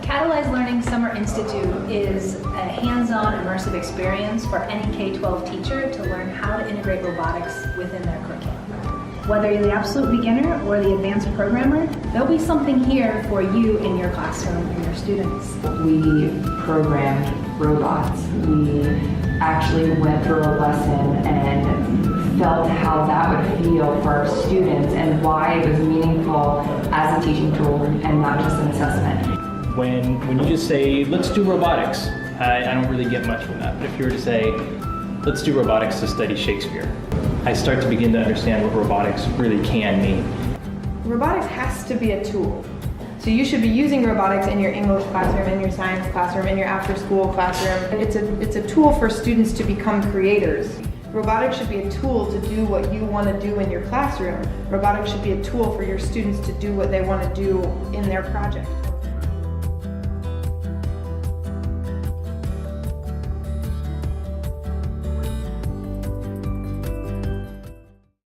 Catalyzed Learning Summer Institute is a hands-on immersive experience for any K-12 teacher to learn how to integrate robotics within their curriculum. Whether you're the absolute beginner or the advanced programmer, there'll be something here for you in your classroom and your students. We programmed robots. We actually went through a lesson and felt how that would feel for our students and why it was meaningful as a teaching tool and not just an assessment. When you just say, let's do robotics, I don't really get much from that. But if you were to say, let's do robotics to study Shakespeare, I start to begin to understand what robotics really can mean. Robotics has to be a tool. So you should be using robotics in your English classroom, in your science classroom, in your after-school classroom. It's a tool for students to become creators. Robotics should be a tool to do what you want to do in your classroom. Robotics should be a tool for your students to do what they want to do in their project.